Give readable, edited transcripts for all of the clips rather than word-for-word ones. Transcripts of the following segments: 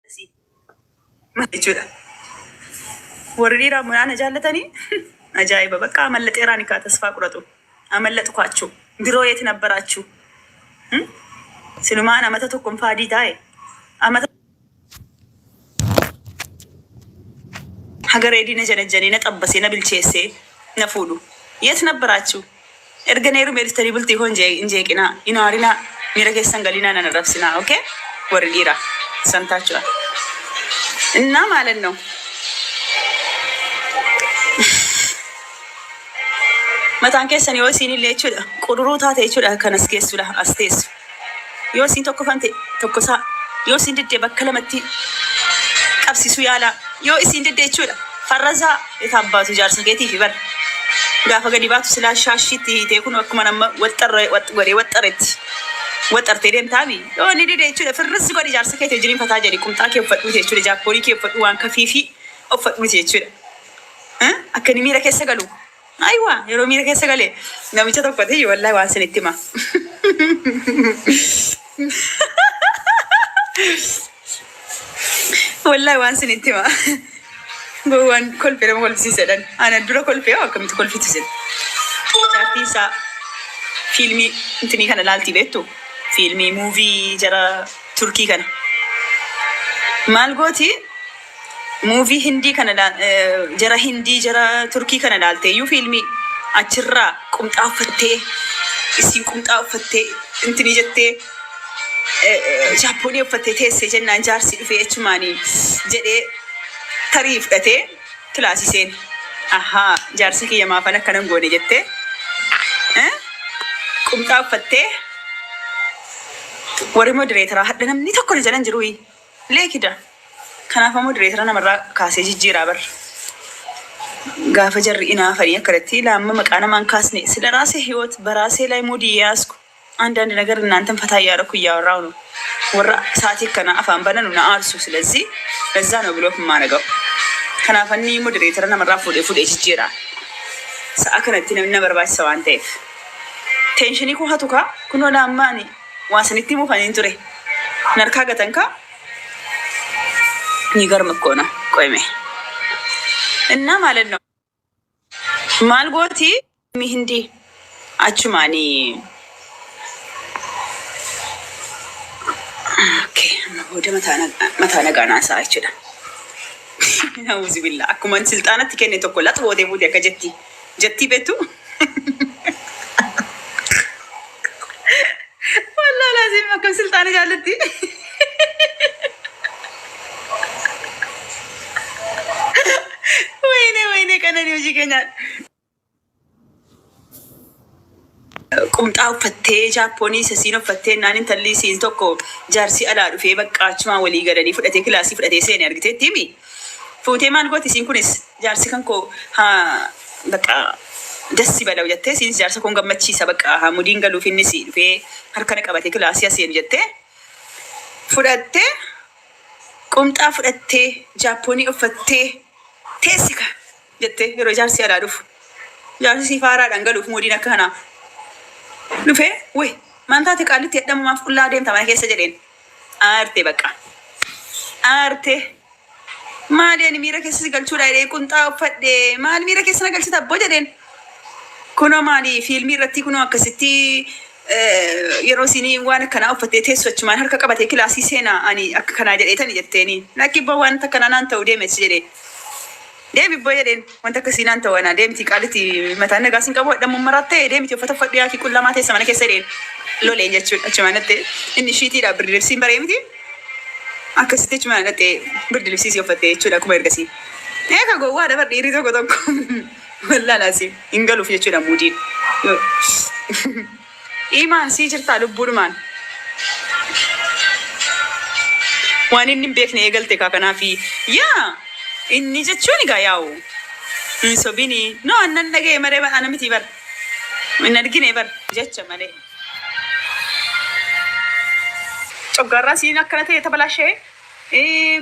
jechuudha. Warri dhiiraa munaan jaallatanii ajaa'iba bakka amallatee kaa tasfaa quratu amallattu kaachuu biroo yeeti nabbaraachuu sinumaan amata tokkoon faadii taa'e amata hagaree diina janajjanii na xabbasee na bilcheessee na fuudhu yeeti nabbaraachuu erga neeru meelistanii bultii hoo injeeqinaa inaarinaa miira keessan galinaa nan rabsinaa okay warri dhiiraa santaachudha እና ማለት ነው mataan keessan yoo isin illee jechuudha quduruu taate jechuudha kanas keessudha as teessu yoo isin tokko fante tokko isaa yoo isin diddee bakka lamatti qabsiisu yaala yoo isin diddee jechuudha farrasaa etaabbaatu jaarsa keetii fi bar gaafa gadi baatu silaa shaashiitti hiitee kun akkuma nama waxxaretti waxxartee deemtaabi yoo ni didee jechuudha firrissi godhi jaarsa keetii jiriin fataa jedhi qumxaa kee uffadhu jechuudha jaakkoolii kee uffadhu waan kafiifi uffadhu jechuudha akka ni miira keessa galu aywa yeroo miira keessa galee namicha tokko ta'e wallahi waan sinitti hima wallahi waan sinitti hima gowwaan kolfee nama kolfisiisedhan ana dura kolfee akkamitti kolfitu sin jaartii isaa fiilmii intinii kana laaltii beektu fiilmii muuvii jara turkii kana maal gooti muuvii hindii kana jara hindii jara turkii kana laaltee iyyuu fiilmii achirraa qumxaa uffattee isin qumxaa uffattee intinii jettee jaappoonii uffattee teessee jennaan jaarsi dhufee jechumaanii jedhee tarii fudhatee kilaasiseen ahaa jaarsi kiyya maafan akkanan goone jettee qumxaa uffattee warri modereetaraa hadha namni tokko ni jalan jiru leekida kanaaf modereetara namarraa kaasee jijjiiraa bar gaafa jarri inaafanii akkanatti laamma maqaa namaan kaasne sila raasee hiyoot baraasee ላይ ሙድ ያስኩ አንዳንድ ነገር እናንተን ፈታ እያደረኩ እያወራው ነው ወራ ሰዓት ከና አፋን በነኑ ና አርሱ ስለዚህ በዛ ነው ብሎ ማረጋው ከናፈኒ ሞዴሬተር ነመራ ፉዴ ጅጅራ ሰአከነቲ ነብነ በርባች ሰው አንተ ቴንሽኒ ኩ ሀቱካ ኩኖ ላማኒ ዋስንቲ ሙፋኒን ቱሬ ነርካ ገተንካ ይገርም እኮ ነው ቆይሜ እና ማለት ነው ማልጎቲ ሚህንዲ አቹማኒ ኦኬ ወደ መታነጋና ሳይችላ አውዚ ቢላ አኩማን ስልጣናት ከኔ ተቆላጥ ወደ ሙዲ ከጀቲ ጀቲ ቤቱ والله لازم اكون سلطانه جالتي ወይኔ ከነኒ ወጂ ገኛል ቁምጣው ፈቴ ጃፖኒ ሰሲኖ ፈቴ ናኒን ተሊሲ ቶኮ ጃርሲ አላ ዱፌ በቃችማ ወሊ ገደኒ ፍደቴ ክላሲ ፍደቴ ሴን ያርግቴ ቲሚ ፉቴ ማን ጎቲ ሲንኩንስ ጃርሲ ከንኮ በቃ ደስ ይበለው ጀቴ ሲንስ ጃርሲ ኮን ገመቺሳ በቃ ሙዲን ገሉ ፊኒሲ ዱፌ ሀርከነ ቀበቴ ክላሲ ያሴን ጀቴ ፍደቴ ቁምጣ ፍደቴ ጃፖኒ ፈቴ teessika jettee yeroo jaarsi alaa dhufu jaarsi faaraadhaan galuuf moodiin akka kanaa dhufee wey maantaati qaalitti hedhamumaaf qullaa deemta mana keessa jedheen aartee bakka aartee maaliin miira keessa si galchuudha jedhee qunxaa uffadhe maal miira keessa na galchita abbo jedheen kunoo maali fiilmii irratti kunoo akkasitti yeroo isinii waan akkanaa uffattee teessu achumaan harka qabatee kilaasii seenaa ani akka kanaa jedheetani jetteeni lakkibba waan akkanaa naan ta'u deemessi jedheen deemi boyeden wanta kasinan tawana deemti qaliti matan nagasin qabo dhammo maratte deemti uffata fadhiyaa fi qullama teessa mana keessa deen loleen jechuudha achumaanatti inni shiitiidha birdilibsiin bareemiti akkasitti achumaanatti birdilibsiis uffatte jechuudha kuma ergasii eeka gowwaa dabar dhiirii tokko wallaalaasi hingaluuf jechuudha muudiin imaan sii jirtaa lubbuudhumaan waan inni beekne eegalte kaa kanaafi yaa inni jechuun egaa yaa'u sobini no annan dhagee maree ana miti bar min argine bar jecha malee coggarraa siin akkana ta'e tabalaashee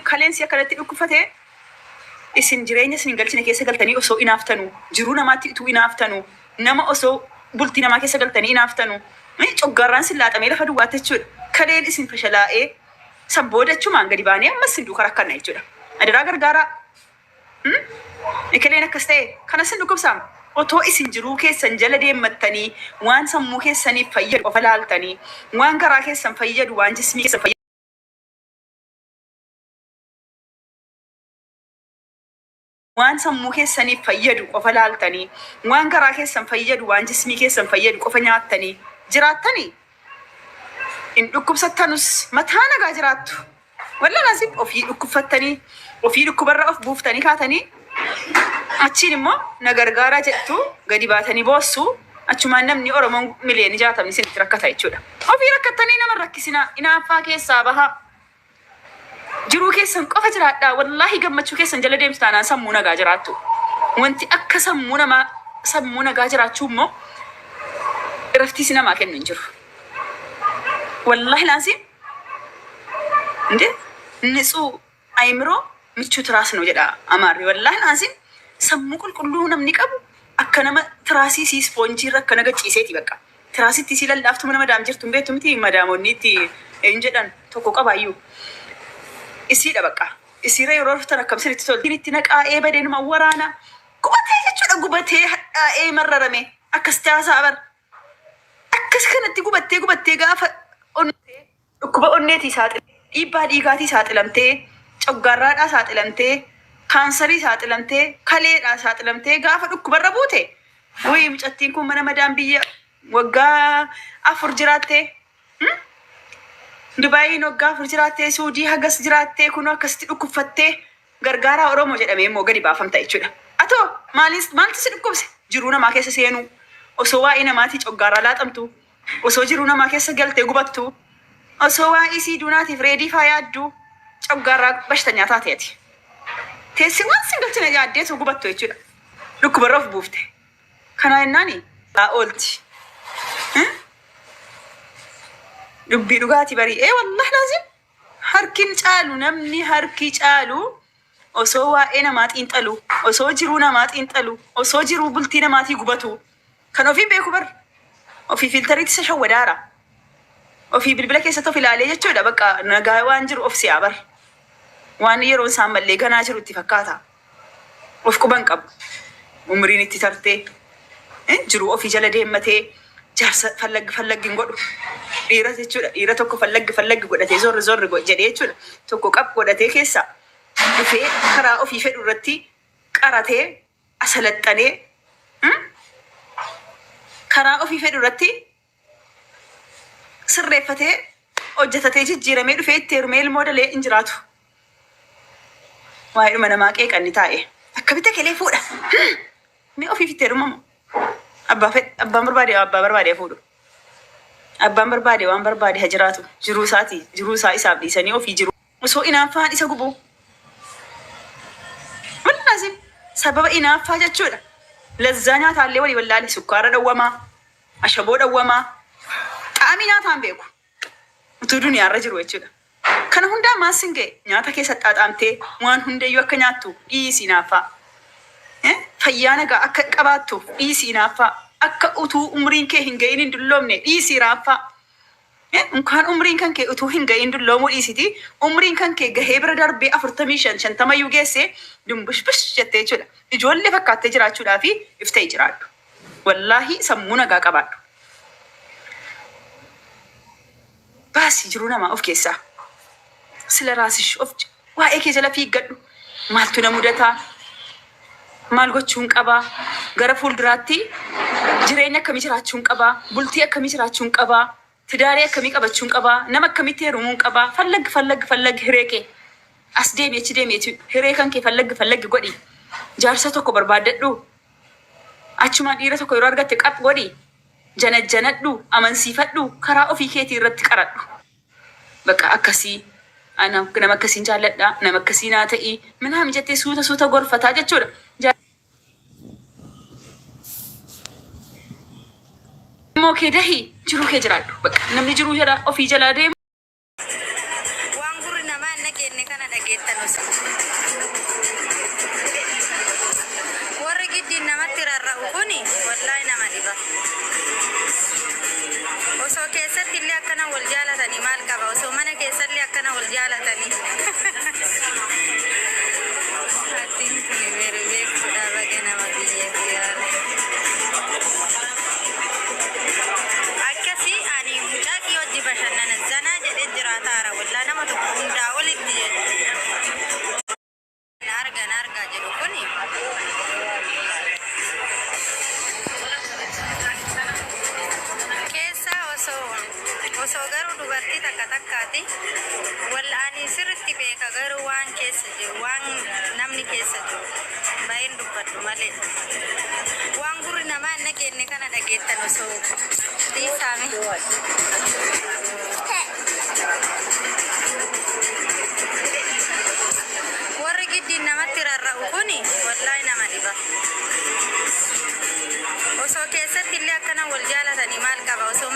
kaleensi akkanatti dhukkufate isin jireenya isin galchine keessa galtanii osoo inaaftanu jiruu namaatti utuu inaaftanu nama osoo bultii namaa keessa galtanii inaaftanu coggarraan sin laaxamee lafa duwwaatti jechuudha kaleen isin fashalaa'ee Sabboodachuu maan gadi baanee ammas hin duuka rakkanna jechuudha. Adiraa gargaaraa. Ekeleen akkas ta'e kanas hin dhukkubsaam. Otoo isin jiruu keessan jala deemmattanii waan sammuu keessaniif fayyadu qofa laaltanii waan garaa keessan fayyadu waan jismii keessan fayyadu. Waan sammuu keessaniif fayyadu qofa laaltanii waan garaa keessan fayyadu waan jismii keessan fayyadu qofa nyaattanii jiraattanii in dhukkubsattanus mataa nagaa jiraattu. Wallaan asii ofii dhukkubfattanii ofii dhukkubarra of buuftanii kaatanii achiin immoo na gargaaraa jettu gadi baatanii boossu achumaan namni Oromoon miliyoona 60 isinitti rakkata jechuudha. Ofii rakkattanii nama rakkisinaa inaaffaa keessaa bahaa. Jiruu keessan qofa jiraadhaa. Wallaahi gammachuu keessan jala deemtu taanaan sammuu nagaa jiraattu. Wanti akka sammuu nagaa jiraachuu immoo irraftiisi namaa kennu hin jiru. Wallaahi laansi እንዴ ንጹህ አይምሮ ምቹ ትራስ ነው jedha Amaarri. Wallaahi laansi sammuu qulqulluu namni qabu akka nama tiraasii si ispoonjii irra akka naga ciiseeti bakka. Tiraasitti si lallaaftu nama daam jirtu hin beektu miti madaamonni itti hin jedhan tokko qabaayyuu. Isiidha bakka. Isiirra yeroo ruftan akkamitti toltiin itti naqaa'ee badeenuma waraana gubatee jechuudha. Gubatee hadhaa'ee marrarame akkas taasaa bar akkas kanatti gubattee gaafa dhukkuba onneetii saaxilame. Dhiibbaa dhiigaatii saaxilamtee, coggaarraadhaa saaxilamtee, kaansarii saaxilamtee, kaleedhaa saaxilamtee gaafa dhukkubarra buute. Wayii mucattiin kun mana madaan biyya waggaa 4 jiraattee. Dubaayiin waggaa 4 jiraattee, Suudii hagas jiraattee kun akkasitti dhukkubfattee gargaaraa Oromoo jedhamee immoo gadi baafamta jechuudha. Atoo maaltu si dhukkubse? Jiruu namaa keessa seenuu, osoo waa'ee namaatii coggaarraa laaxamtu, osoo jiruu namaa keessa galtee gubattu. Osoo waa isii duunaatiif reedii faa yaaddu coggaarraa bashtanyaa taateeti. Teessi waan singalchina yaaddeetu gubattu jechuudha. Dhukkubarra of buufte. Kana jennaani oolti. Dubbii dhugaatii barii. Wallahi laazim harkin caalu namni harki caalu osoo waa'ee namaa xiinxalu, osoo jiruu namaa xiinxalu, osoo jiruu bultii namaatii gubatu kan ofii beeku bar ofii filtariitti isa shawwadaara. Ofii bilbila keessatti of ilaalee jechuudha. Bakka nagaa waan jiru of si'aa bar. Waan yeroon isaan mallee ganaa jiru itti fakkaata. Of quban qabu. Umriin itti tartee jiru ofii jala deemmatee jaarsa fallaggi hin godhu. Dhiira jechuudha. Dhiira tokko fallaggi godhatee zorri jedhee jechuudha. Tokko qab godhatee keessa dhufee karaa ofii fedhu irratti qaratee asalaxxanee karaa ofii fedhu irratti sirreeffatee hojjetatee jijjiiramee dhufee itti heerumee ilmoo dalee hin jiraatu. Waa'ee dhuma namaa qeeqanni taa'e akkamitti kelee fuudha. Mee ofiif itti heerumamu. Abbaan barbaade fuudhu. Abbaan barbaade waan barbaade haa jiraatu. Jiruu isaa isaaf dhiisanii ofii jiru. Osoo inaaffaan isa gubu. Wallaazim sababa inaaffaa jechuudha. Lazzaa nyaataallee walii wallaale sukkaara dhawwamaa, ashaboo dhawwamaa. Qaamii nyaataan beeku. Utuu duniyaarra jiru jechuudha. Kana hundaa maasin ga'e nyaata keessa xaaxaamtee waan hundayyuu akka nyaattu dhiisii naaffaa. Fayyaa nagaa akka qabaattuuf dhiisii naaffaa. Akka utuu umriin kee hin ga'iin hin dulloomne dhiisii naaffaa. Unkaan umriin kan kee utuu hin ga'iin dulloomuu dhiisiti. Umriin kan kee gahee bira darbee 45 50 geessee dumbushbush jettee jechuudha. Ijoollee fakkaattee jiraachuudhaa fi iftee jiraadhu. Wallaahi sammuu nagaa qabaadhu. Baasii jiruu namaa of keessaa. Sila raasish of waa'ee kee jala fiiggadhu. Maaltu na mudataa? Maal gochuun qabaa? Gara fuulduraatti jireenya akkamii jiraachuun qabaa? Bultii akkamii jiraachuun qabaa? Tidaarii akkamii qabachuun qabaa? Nama akkamitti heerumuun qabaa? Fallaggi hiree kee. As deemee achi deemee hiree kan kee fallaggi godhi. Jaarsa tokko barbaaddadhu. Achumaan dhiira tokko yeroo argatte qap godhi. Janadhu, amansiifadhu, karaa ofii keetii irratti qaradhu. Bakka akkasii nama akkasiin jaalladha, nama akkasii naa ta'ii, minaa jettee suuta gorfataa jechuudha. Immoo kee dahii jiruu kee jiraadhu. Bakka namni jiruu jala ofii jalaa deemu. Waan gurri namaa hin dhageenye kana dhageettan warri giddiin namatti rarra'u kuni wallaahi nama dhiba. Osoo keessatti illee akkana wal jaalatanii maal qaba? Osoo mana keessallee akkana wal jaalatan jirani. Hatiin kun beekuudha baga nama biyyeef yaala. Akkasii ani mucaa kiyya hojii bashannana zanaa jedhee jiraataara wallaa nama tokko hundaa olitti jedhu. Argaa jedhu kuni. Osoo garuu dubartii takkaati wal'aanii sirriitti beeka garuu waan keessa jiru waan namni keessa jiru baay'een dubbadhu malee waan gurri namaa hin dhageenye kana dhageettan osoo dhiisaame. Warri giddiin namatti rarra'u kuni wallaahi nama dhiba. Osoo keessatti illee akkana wal jaalatanii maal qaba osoo